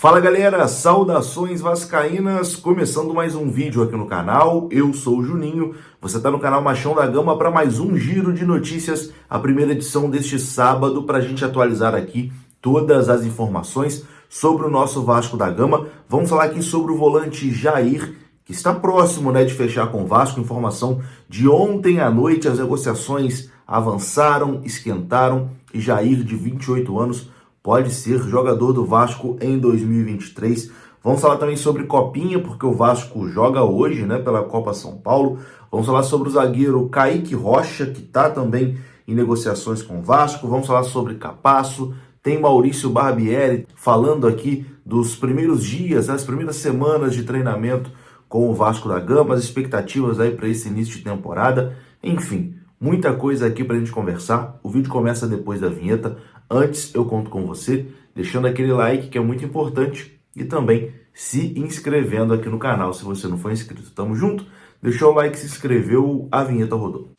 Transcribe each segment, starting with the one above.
Fala galera, saudações vascaínas, começando mais um vídeo aqui no canal, eu sou o Juninho, você está no canal Machão da Gama para mais um giro de notícias, a primeira edição deste sábado para a gente atualizar aqui todas as informações sobre o nosso Vasco da Gama. Vamos falar aqui sobre o volante Jair, que está próximo de fechar com o Vasco. Informação de ontem à noite, as negociações avançaram, esquentaram e Jair, de 28 anos, pode ser jogador do Vasco em 2023. Vamos falar também sobre Copinha, porque o Vasco joga hoje, pela Copa São Paulo. Vamos falar sobre o zagueiro Kaique Rocha, que está também em negociações com o Vasco. Vamos falar sobre Capasso. Tem Maurício Barbieri falando aqui dos primeiros dias, as primeiras semanas de treinamento com o Vasco da Gama, as expectativas aí para esse início de temporada. Enfim, muita coisa aqui para a gente conversar. O vídeo começa depois da vinheta. Antes, eu conto com você, deixando aquele like, que é muito importante, e também se inscrevendo aqui no canal, se você não for inscrito. Tamo junto? Deixou o like, se inscreveu, a vinheta rodou.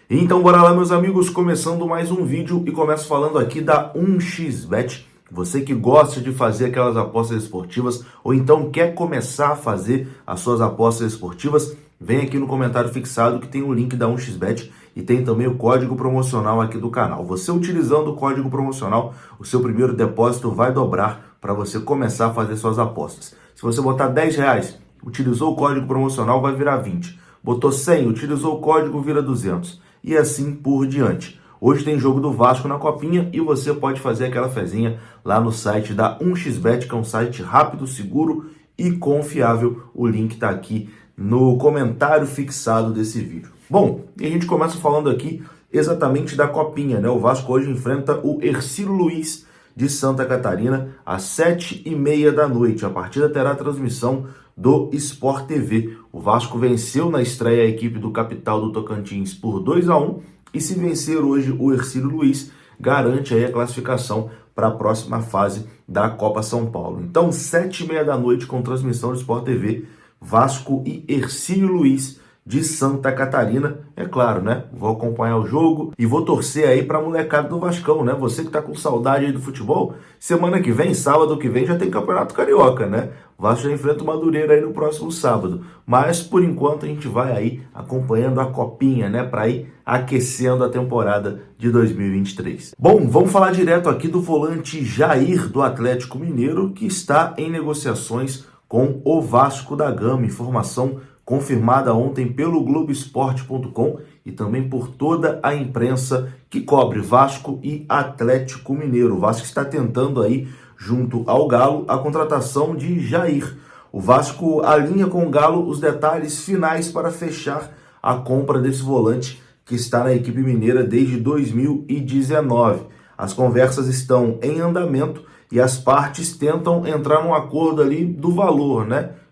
Então, bora lá, meus amigos, começando mais um vídeo e começo falando aqui da 1xBet. Você que gosta de fazer aquelas apostas esportivas ou então quer começar a fazer as suas apostas esportivas, vem aqui no comentário fixado que tem o link da 1xBet e tem também o código promocional aqui do canal. Você utilizando o código promocional, o seu primeiro depósito vai dobrar para você começar a fazer suas apostas. Se você botar R$10, utilizou o código promocional, vai virar 20. Botou 100, utilizou o código, vira 200. E assim por diante. Hoje tem jogo do Vasco na Copinha e você pode fazer aquela fezinha lá no site da 1xBet, que é um site rápido, seguro e confiável. O link está aqui no comentário fixado desse vídeo. Bom, e a gente começa falando aqui exatamente da Copinha, O Vasco hoje enfrenta o Hercílio Luiz de Santa Catarina às 7h30 da noite. A partida terá transmissão do Sport TV. O Vasco venceu na estreia a equipe do capital do Tocantins por 2-1 e se vencer hoje o Hercílio Luiz, garante aí a classificação para a próxima fase da Copa São Paulo. Então, 7h30 da noite com transmissão do Sport TV, Vasco e Hercílio Luiz de Santa Catarina. É claro, Vou acompanhar o jogo e vou torcer aí para a molecada do Vascão, Você que tá com saudade aí do futebol, semana que vem, sábado que vem, já tem Campeonato Carioca, O Vasco já enfrenta o Madureira aí no próximo sábado. Mas, por enquanto, a gente vai aí acompanhando a Copinha, para ir aquecendo a temporada de 2023. Bom, vamos falar direto aqui do volante Jair do Atlético Mineiro, que está em negociações com o Vasco da Gama. Informação confirmada ontem pelo Globoesporte.com e também por toda a imprensa que cobre Vasco e Atlético Mineiro. O Vasco está tentando aí, junto ao Galo, a contratação de Jair. O Vasco alinha com o Galo os detalhes finais para fechar a compra desse volante que está na equipe mineira desde 2019. As conversas estão em andamento e as partes tentam entrar num acordo ali do valor,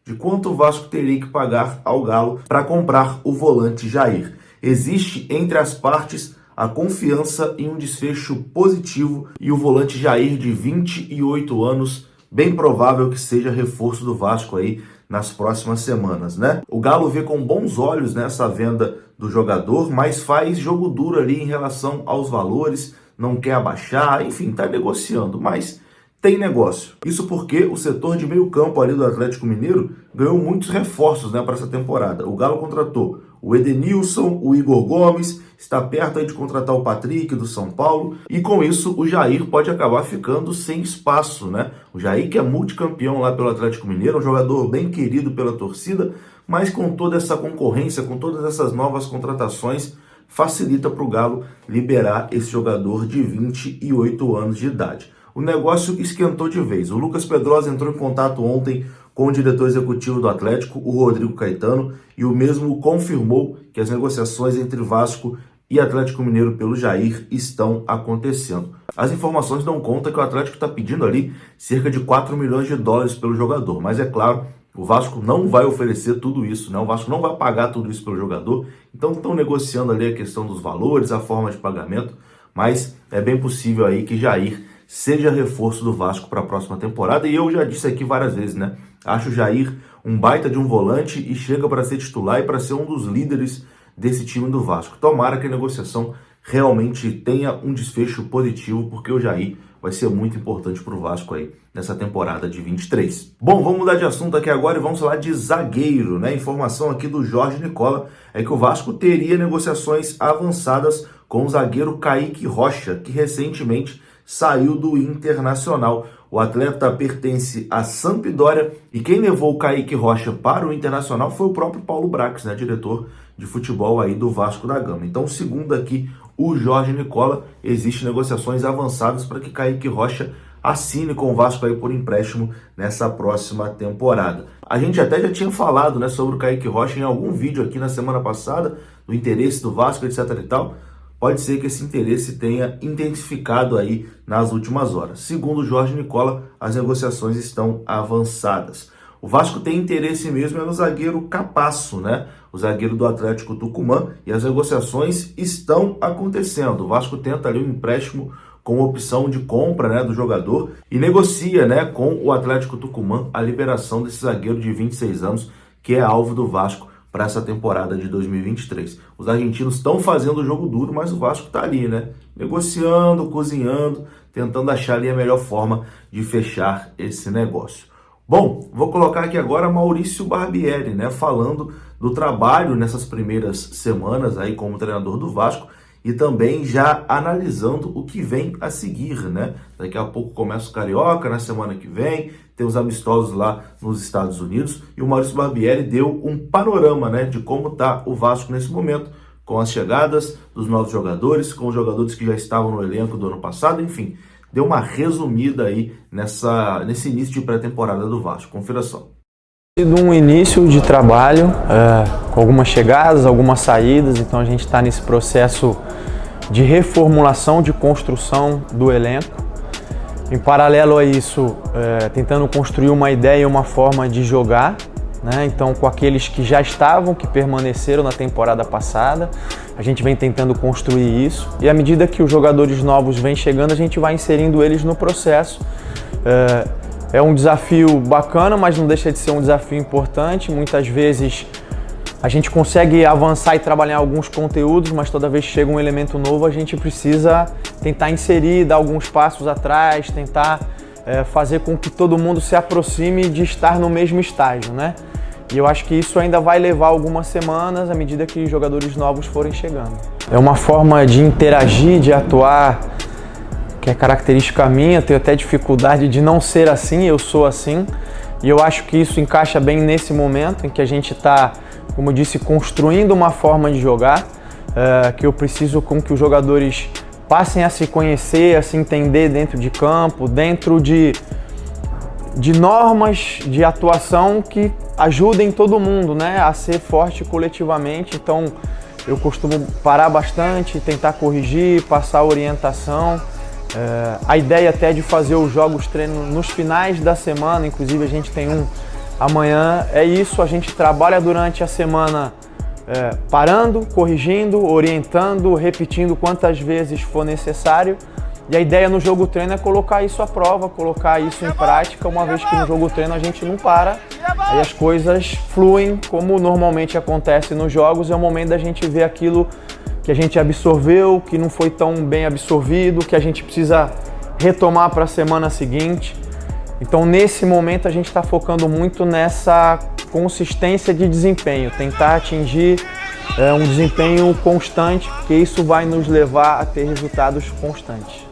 de quanto o Vasco teria que pagar ao Galo para comprar o volante Jair. Existe entre as partes a confiança em um desfecho positivo e o volante Jair, de 28 anos, bem provável que seja reforço do Vasco aí nas próximas semanas, O Galo vê com bons olhos essa venda do jogador, mas faz jogo duro ali em relação aos valores, não quer abaixar, enfim, está negociando, mas tem negócio. Isso porque o setor de meio campo ali do Atlético Mineiro ganhou muitos reforços para essa temporada. O Galo contratou o Edenilson, o Igor Gomes, está perto aí de contratar o Patrick do São Paulo, e com isso o Jair pode acabar ficando sem espaço, O Jair, que é multicampeão lá pelo Atlético Mineiro, um jogador bem querido pela torcida, mas com toda essa concorrência, com todas essas novas contratações, facilita para o Galo liberar esse jogador de 28 anos de idade. O negócio esquentou de vez. O Lucas Pedrosa entrou em contato ontem com o diretor executivo do Atlético, o Rodrigo Caetano, e o mesmo confirmou que as negociações entre Vasco e Atlético Mineiro pelo Jair estão acontecendo. As informações dão conta que o Atlético está pedindo ali cerca de 4 milhões de dólares pelo jogador, mas é claro, o Vasco não vai oferecer tudo isso, O Vasco não vai pagar tudo isso pelo jogador, então estão negociando ali a questão dos valores, a forma de pagamento, mas é bem possível aí que Jair seja reforço do Vasco para a próxima temporada. E eu já disse aqui várias vezes, Acho o Jair um baita de um volante e chega para ser titular e para ser um dos líderes desse time do Vasco. Tomara que a negociação realmente tenha um desfecho positivo, porque o Jair vai ser muito importante para o Vasco aí nessa temporada de 23. Bom, vamos mudar de assunto aqui agora e vamos falar de zagueiro, né? Informação aqui do Jorge Nicola é que o Vasco teria negociações avançadas com o zagueiro Kaique Rocha, que recentemente saiu do Internacional. O atleta pertence à Sampdoria e quem levou o Kaique Rocha para o Internacional foi o próprio Paulo Brax, né, diretor de futebol aí do Vasco da Gama. Então, segundo aqui o Jorge Nicola, existem negociações avançadas para que Kaique Rocha assine com o Vasco aí por empréstimo nessa próxima temporada. A gente até já tinha falado, né, sobre o Kaique Rocha em algum vídeo aqui na semana passada, do interesse do Vasco, etc e tal. Pode ser que esse interesse tenha intensificado aí nas últimas horas. Segundo o Jorge Nicola, as negociações estão avançadas. O Vasco tem interesse mesmo no zagueiro Capasso, né? O zagueiro do Atlético Tucumã, e as negociações estão acontecendo. O Vasco tenta ali um empréstimo com opção de compra, né, do jogador e negocia, né, com o Atlético Tucumã a liberação desse zagueiro de 26 anos, que é alvo do Vasco para essa temporada de 2023. Os argentinos estão fazendo o jogo duro, mas o Vasco está ali, né, negociando, cozinhando, tentando achar ali a melhor forma de fechar esse negócio. Bom, vou colocar aqui agora Maurício Barbieri, né, falando do trabalho nessas primeiras semanas aí como treinador do Vasco e também já analisando o que vem a seguir, né? Daqui a pouco começa o Carioca, na semana que vem, tem os amistosos lá nos Estados Unidos e o Maurício Barbieri deu um panorama, né, de como está o Vasco nesse momento, com as chegadas dos novos jogadores, com os jogadores que já estavam no elenco do ano passado, enfim, deu uma resumida aí nesse início de pré-temporada do Vasco. Confira só. Sido um início de trabalho, com algumas chegadas, algumas saídas, então a gente está nesse processo de reformulação, de construção do elenco. Em paralelo a isso, tentando construir uma ideia e uma forma de jogar, né? Então com aqueles que já estavam, que permaneceram na temporada passada, a gente vem tentando construir isso e à medida que os jogadores novos vêm chegando, a gente vai inserindo eles no processo. É um desafio bacana, mas não deixa de ser um desafio importante. Muitas vezes a gente consegue avançar e trabalhar alguns conteúdos, mas toda vez que chega um elemento novo, a gente precisa tentar inserir, dar alguns passos atrás, tentar fazer com que todo mundo se aproxime de estar no mesmo estágio, né? E eu acho que isso ainda vai levar algumas semanas à medida que os jogadores novos forem chegando. É uma forma de interagir, de atuar, que é característica minha, tenho até dificuldade de não ser assim, eu sou assim. E eu acho que isso encaixa bem nesse momento em que a gente está, como eu disse, construindo uma forma de jogar, que eu preciso com que os jogadores passem a se conhecer, a se entender dentro de campo, dentro de normas de atuação que ajudem todo mundo, né, a ser forte coletivamente. Então eu costumo parar bastante, tentar corrigir, passar orientação. A ideia até de fazer os jogos treino nos finais da semana, inclusive a gente tem um amanhã, é isso, a gente trabalha durante a semana parando, corrigindo, orientando, repetindo quantas vezes for necessário. E a ideia no jogo treino é colocar isso à prova, colocar isso em prática, uma vez que no jogo treino a gente não para, aí as coisas fluem como normalmente acontece nos jogos, é o momento da gente ver aquilo que a gente absorveu, que não foi tão bem absorvido, que a gente precisa retomar para a semana seguinte. Então nesse momento a gente está focando muito nessa consistência de desempenho, tentar atingir um desempenho constante, porque isso vai nos levar a ter resultados constantes.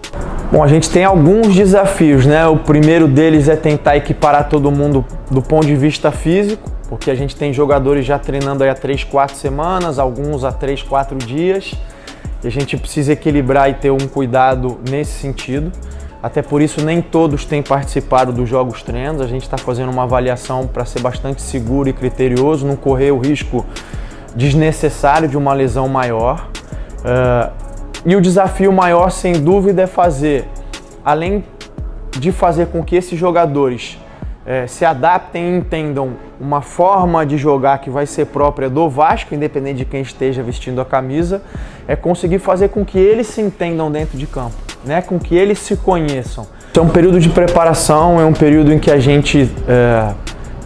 Bom, a gente tem alguns desafios, né? O primeiro deles é tentar equiparar todo mundo do ponto de vista físico, porque a gente tem jogadores já treinando aí há 3, 4 semanas, alguns há 3, 4 dias, e a gente precisa equilibrar e ter um cuidado nesse sentido. Até por isso nem todos têm participado dos jogos treinos, a gente está fazendo uma avaliação para ser bastante seguro e criterioso, não correr o risco desnecessário de uma lesão maior. E o desafio maior, sem dúvida, é fazer, além de fazer com que esses jogadores se adaptem e entendam uma forma de jogar que vai ser própria do Vasco, independente de quem esteja vestindo a camisa, é conseguir fazer com que eles se entendam dentro de campo, né? Com que eles se conheçam. É um período de preparação, é um período em que a gente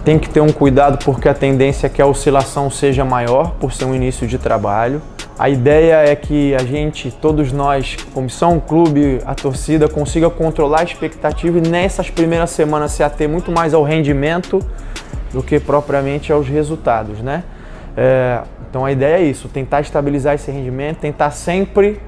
tem que ter um cuidado porque a tendência é que a oscilação seja maior por ser um início de trabalho. A ideia é que a gente, todos nós, comissão, clube, a torcida, consiga controlar a expectativa e nessas primeiras semanas se ater muito mais ao rendimento do que propriamente aos resultados, né? Então a ideia é isso, tentar estabilizar esse rendimento, tentar sempre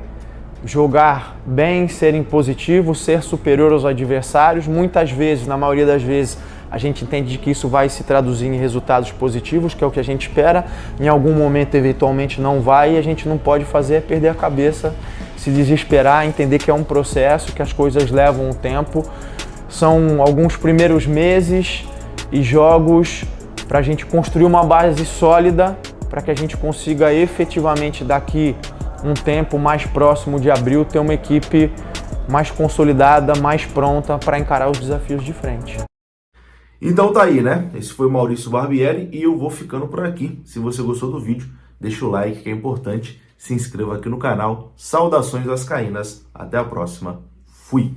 jogar bem, ser impositivo, ser superior aos adversários. Muitas vezes, na maioria das vezes, a gente entende que isso vai se traduzir em resultados positivos, que é o que a gente espera. Em algum momento, eventualmente, não vai e a gente não pode fazer é perder a cabeça, se desesperar, entender que é um processo, que as coisas levam um tempo. São alguns primeiros meses e jogos para a gente construir uma base sólida para que a gente consiga efetivamente daqui um tempo mais próximo de abril ter uma equipe mais consolidada, mais pronta para encarar os desafios de frente. Então tá aí, né? Esse foi o Maurício Barbieri e eu vou ficando por aqui. Se você gostou do vídeo, deixa o like que é importante, se inscreva aqui no canal. Saudações vascaínas, até a próxima. Fui!